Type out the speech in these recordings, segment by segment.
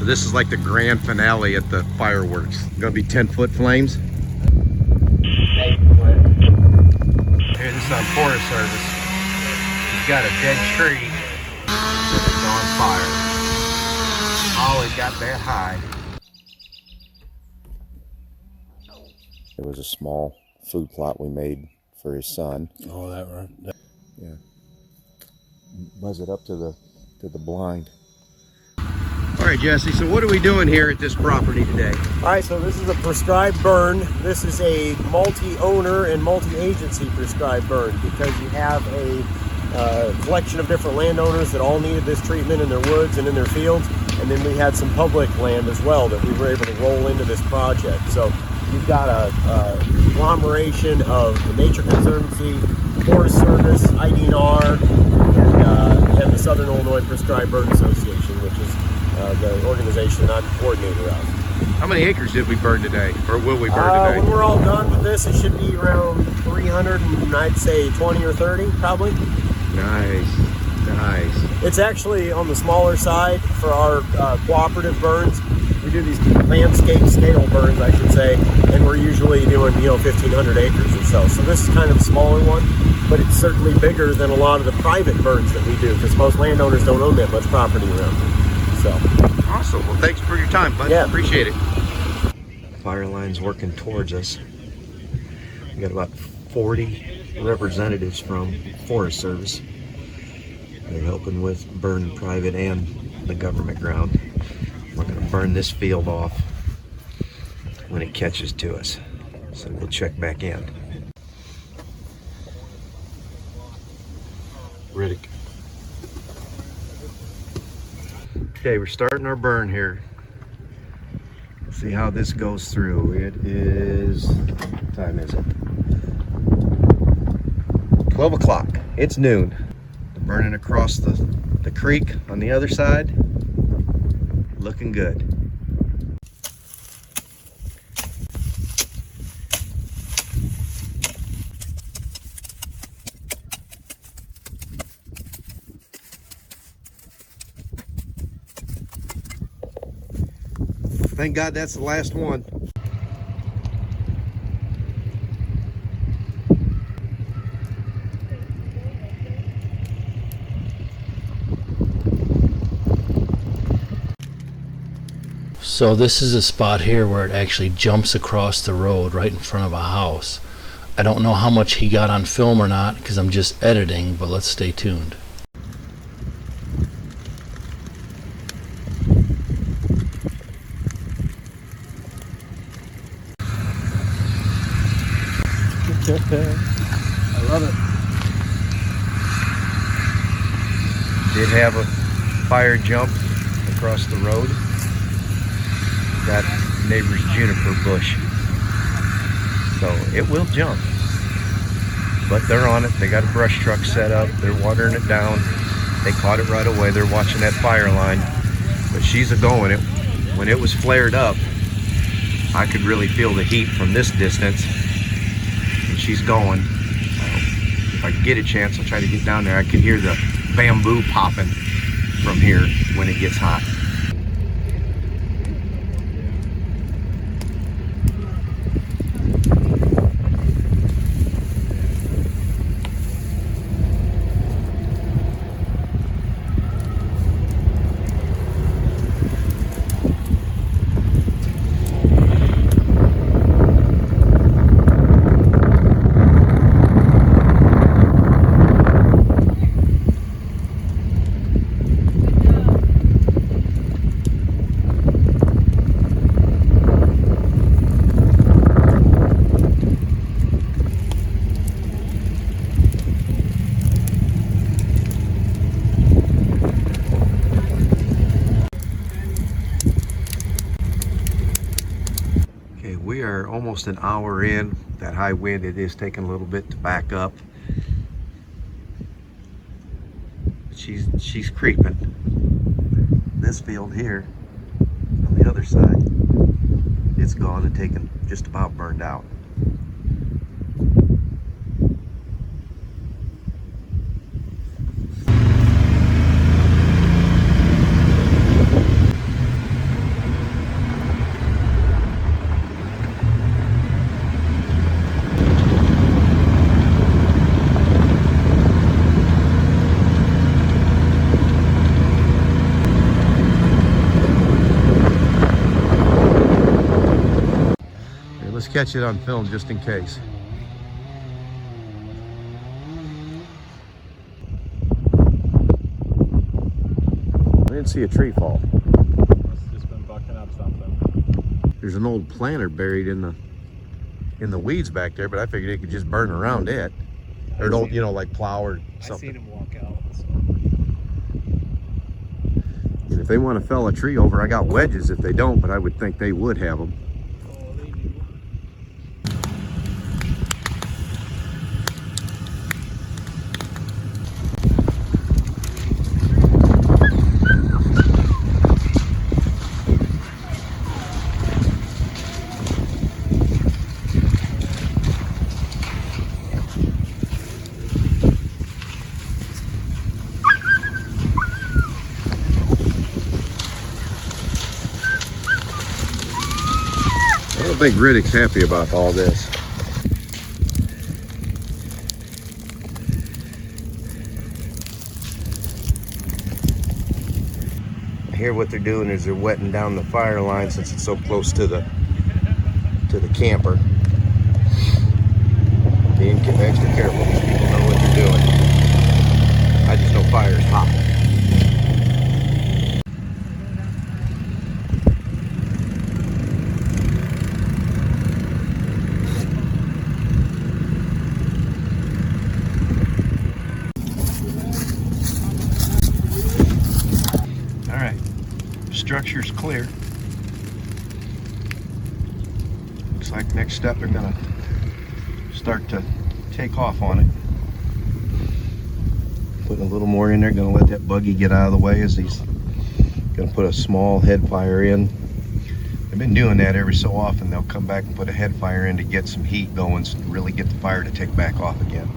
So this is like the grand finale at the fireworks. Gonna be 10-foot flames. Here, this is on Forest Service. He's got a dead tree that's on fire. Oh, it got that high. There was a small food plot we made for his son. Oh, that right. Yeah. Buzz it up to the blind. All right, Jesse, so what are we doing here at this property today? All right, so this is a prescribed burn. This is a multi-owner and multi-agency prescribed burn because you have a collection of different landowners that all needed this treatment in their woods and in their fields, and then we had some public land as well that we were able to roll into this project. So you've got a conglomeration of the Nature Conservancy, Forest Service, IDNR, and the Southern Illinois Prescribed Burn Association, which is the organization I'm coordinator of. How many acres did we burn today, or will we burn today? When we're all done with this, it should be around 300, and I'd say 20 or 30, probably. Nice. It's actually on the smaller side for our cooperative burns. We do these landscape scale burns, I should say, and we're usually doing 1,500 acres or so. So this is kind of a smaller one, but it's certainly bigger than a lot of the private burns that we do because most landowners don't own that much property around here. So awesome. Well, thanks for your time, bud. Yeah. Appreciate it. Fire line's working towards us. We got about 40 representatives from Forest Service. They're helping with burn private and the government ground. We're going to burn this field off when it catches to us. So we'll check back in. Riddick. Okay, we're starting our burn here. Let's see how this goes through. It is, what time is it? 12 o'clock. It's noon. Burning across the creek on the other side. Looking good. Thank God that's the last one. So this is a spot here where it actually jumps across the road right in front of a house. I don't know how much he got on film or not because I'm just editing, but let's stay tuned. I love it. Did have a fire jump across the road. That neighbor's juniper bush. So it will jump. But they're on it. They got a brush truck set up. They're watering it down. They caught it right away. They're watching that fire line. But she's a-going. When it was flared up, I could really feel the heat from this distance. And she's going. If I get a chance, I'll try to get down there. I can hear the bamboo popping from here when it gets hot. We are almost an hour in. That high wind, it is taking a little bit to back up. She's creeping. This field here on the other side, it's gone and taken, just about burned out. catch it on film just in case. I didn't see a tree fall. Must have just been bucking up something. There's an old planter buried in the weeds back there, but I figured it could just burn around it. Or don't, you know, like plow or something. I seen him walk out. So. And if they want to fell a tree over, I got wedges if they don't, but I would think they would have them. Oh, they do. I don't think Riddick's happy about all this. I hear what they're doing is they're wetting down the fire line since it's so close to the camper. Being extra careful. People know what they're doing. I just know fire's hot. All right, structure's clear. Looks like next step they're gonna start to take off on it. Putting a little more in there, gonna let that buggy get out of the way as he's gonna put a small head fire in. They've been doing that every so often. They'll come back and put a head fire in to get some heat going, so to really get the fire to take back off again.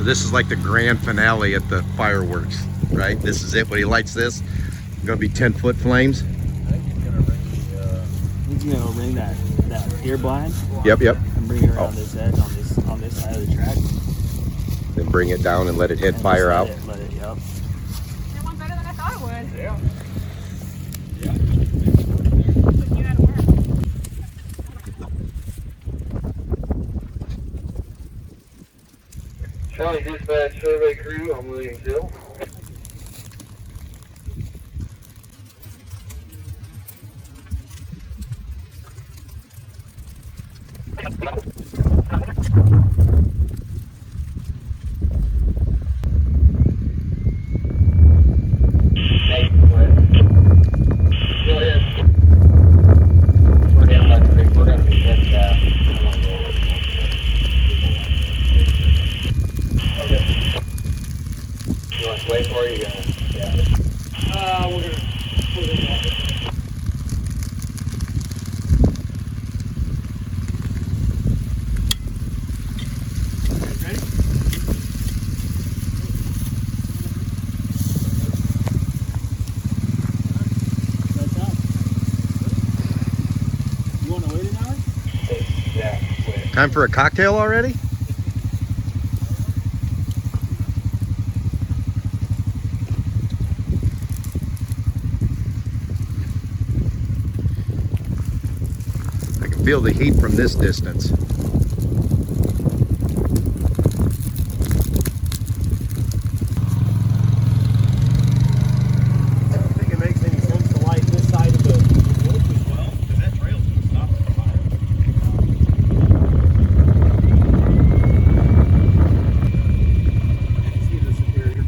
This is like the grand finale at the fireworks, right? This is it. When he lights this, it's gonna be 10-foot flames. I think he's gonna ring that deer blind. Yep. And bring it around this edge on this side of the track. Then bring it down and let it hit fire out. Let it, yep. It went better than I thought it would. Yeah. Putting you out of work. Shawnee Dispatch Survey Crew on Williams Hill. Hey, go ahead. We're down by the creek. We're going to be heading down. Okay. You want to wait for you? Yeah. We're gonna put it in. Ready? That's out. You want to wait an hour? Yeah, wait. Time for a cocktail already? I can feel the heat from this distance. I don't think it makes any sense to light this side of the woods as well, because that trail's gonna stop the fire. See the superior.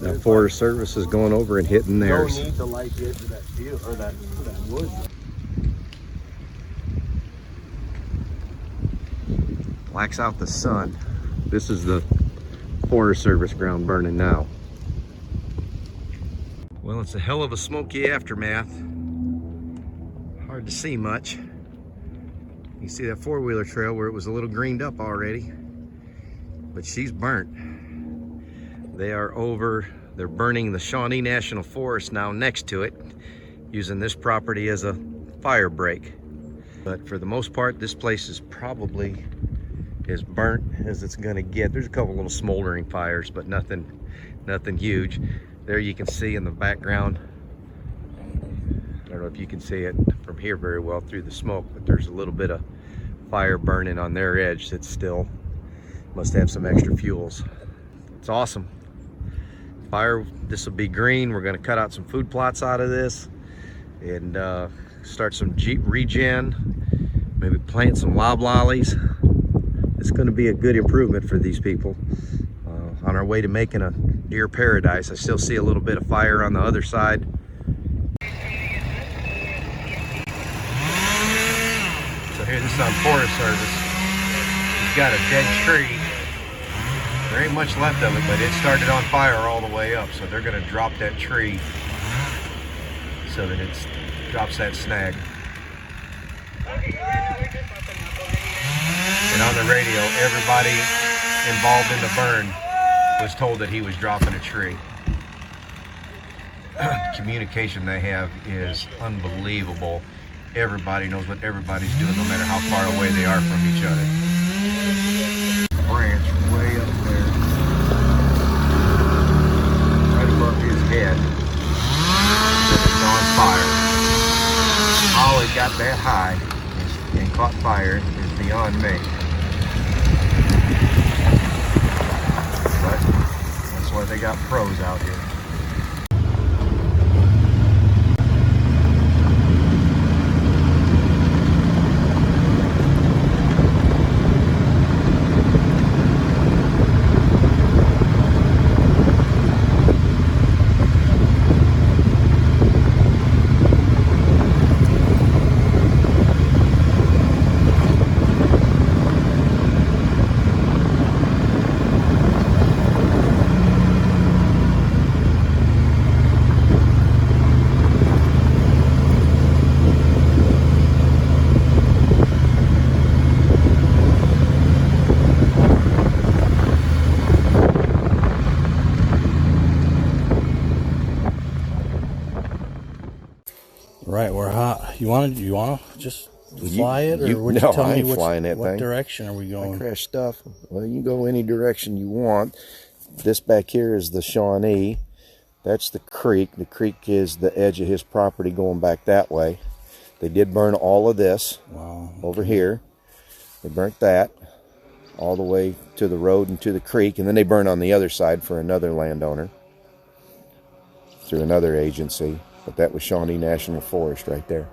The Forest Service is going over and hitting theirs. No need to light the edge of that field or that wood. Blacks out the sun. This is the Forest Service ground burning now. Well, it's a hell of a smoky aftermath. Hard to see much. You see that four-wheeler trail where it was a little greened up already, but she's burnt. They are over, they're burning the Shawnee National Forest now next to it, using this property as a fire break. But for the most part, this place is probably as burnt as it's gonna get. There's a couple little smoldering fires, but nothing huge. There you can see in the background, I don't know if you can see it from here very well through the smoke, but there's a little bit of fire burning on their edge that still must have some extra fuels. It's awesome. Fire, this will be green. We're gonna cut out some food plots out of this and start some Jeep regen, maybe plant some loblollies. It's gonna be a good improvement for these people. On our way to making a deer paradise. I still see a little bit of fire on the other side. So here, this is on Forest Service. He's got a dead tree. There ain't much left of it, but it started on fire all the way up. So they're gonna drop that tree so that it drops that snag. And on the radio, everybody involved in the burn was told that he was dropping a tree. Communication they have is unbelievable. Everybody knows what everybody's doing, no matter how far away they are from each other. Branch way up there, right above his head, it's on fire. How it got that high and caught fire is beyond me. But that's why they got pros out here. Right, we're hot. You want to just fly it, or would you no, tell I me ain't flying that what thing. direction are we going? Crash stuff. Well, you can go any direction you want. This back here is the Shawnee. That's the creek. The creek is the edge of his property going back that way. They did burn all of this over here. They burnt that all the way to the road and to the creek, and then they burned on the other side for another landowner through another agency. But that was Shawnee National Forest right there.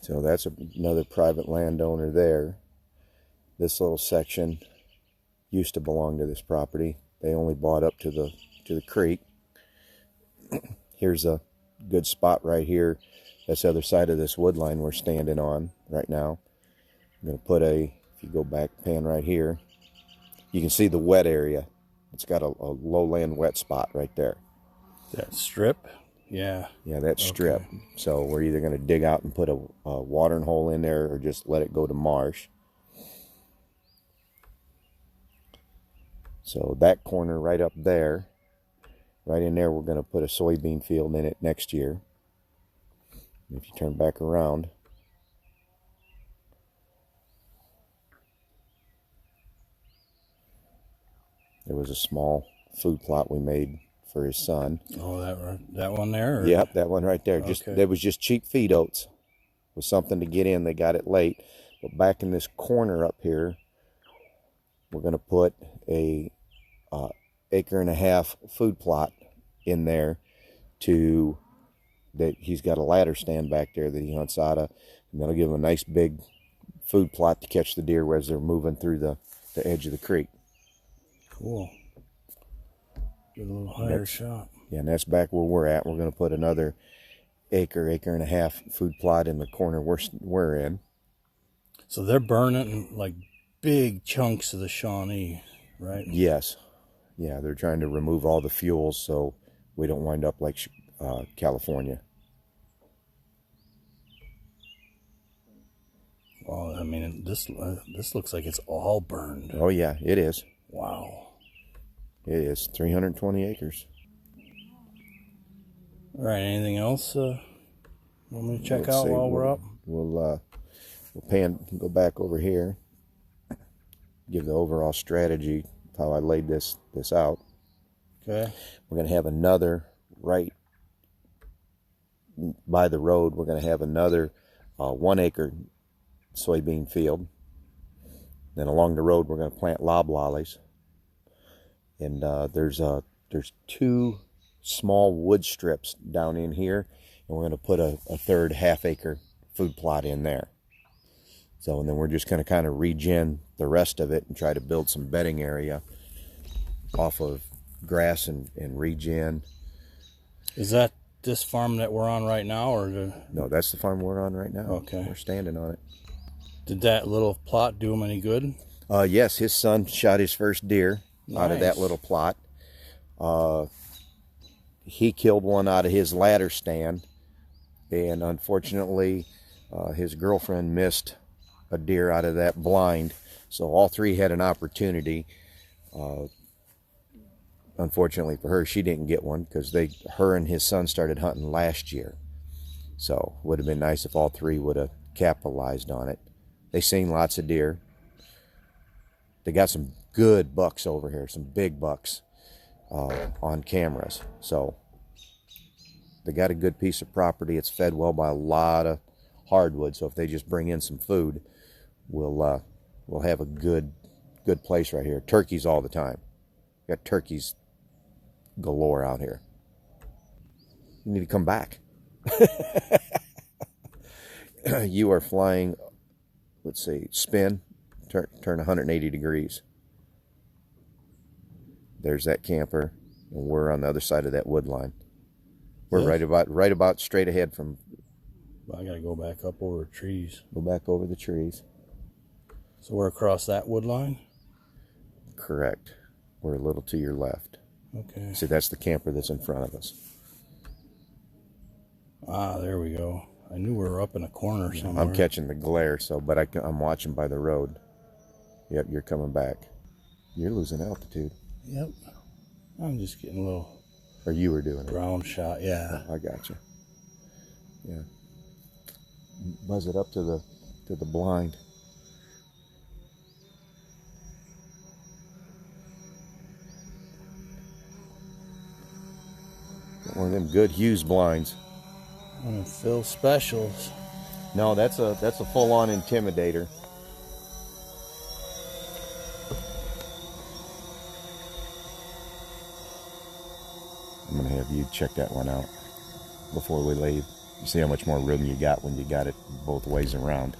So that's another private landowner there. This little section used to belong to this property. They only bought up to the creek. Here's a good spot right here. That's the other side of this wood line we're standing on right now. I'm going to put if you go back, pan right here, you can see the wet area. It's got a lowland wet spot right there. That strip? Yeah. Yeah, that strip. Okay. So we're either going to dig out and put a watering hole in there or just let it go to marsh. So that corner right up there, right in there, we're going to put a soybean field in it next year. If you turn back around, there was a small food plot we made for his son. Oh, that one there? Or? Yep, that one right there. Okay. There was just cheap feed oats. Was something to get in. They got it late. But back in this corner up here, we're going to put a 1.5 acre food plot in there to that he's got a ladder stand back there that he hunts out of, and that'll give him a nice big food plot to catch the deer as they're moving through the edge of the creek. Cool. Get a little higher shot. Yeah, and that's back where we're at. We're going to put another acre and a half food plot in the corner we're in. So they're burning like big chunks of the Shawnee, right? Yes. Yeah, they're trying to remove all the fuels so we don't wind up like California. Well, I mean, this looks like it's all burned. Oh, yeah, it is. Wow. It is 320 acres. All right, anything else want me to check Let's out see, while we're up? We'll go back over here, give the overall strategy of how I laid this out. Okay. We're going to have another right by the road. We're going to have another 1 acre soybean field. Then along the road, we're going to plant loblollies. And there's 2 small wood strips down in here, and we're going to put a third half-acre food plot in there. So, and then we're just going to kind of regen the rest of it and try to build some bedding area off of grass and regen. Is that this farm that we're on right now, or No, that's the farm we're on right now. Okay. We're standing on it. did that little plot do him any good? Yes, his son shot his first deer out of that Nice. little plot. He killed one out of his ladder stand, and unfortunately his girlfriend missed a deer out of that blind, so all 3 had an opportunity. Unfortunately for her, she didn't get one because her and his son started hunting last year, so would have been nice if all 3 would have capitalized on it. They seen lots of deer. They got some good bucks over here, some big bucks on cameras. So they got a good piece of property. It's fed well by a lot of hardwood. So if they just bring in some food, we'll have a good place right here. Turkeys all the time. Got turkeys galore out here. You need to come back. You are flying, let's see, spin, turn 180 degrees. There's that camper, and we're on the other side of that wood line. We're right about straight ahead from. I gotta go back up over the trees. Go back over the trees. So we're across that wood line? Correct. We're a little to your left. Okay. See, that's the camper that's in front of us. Ah, there we go. I knew we were up in a corner somewhere. I'm catching the glare, but I'm watching by the road. Yep, you're coming back. You're losing altitude. Yep. I'm just getting a little Or you were doing it. ground shot. Yeah. I got you. Yeah. Buzz it up to the blind. Got one of them good Hughes blinds. One of Phil's specials. No, that's a full-on intimidator. I'm gonna have you check that one out before we leave. You see how much more room you got when you got it both ways around.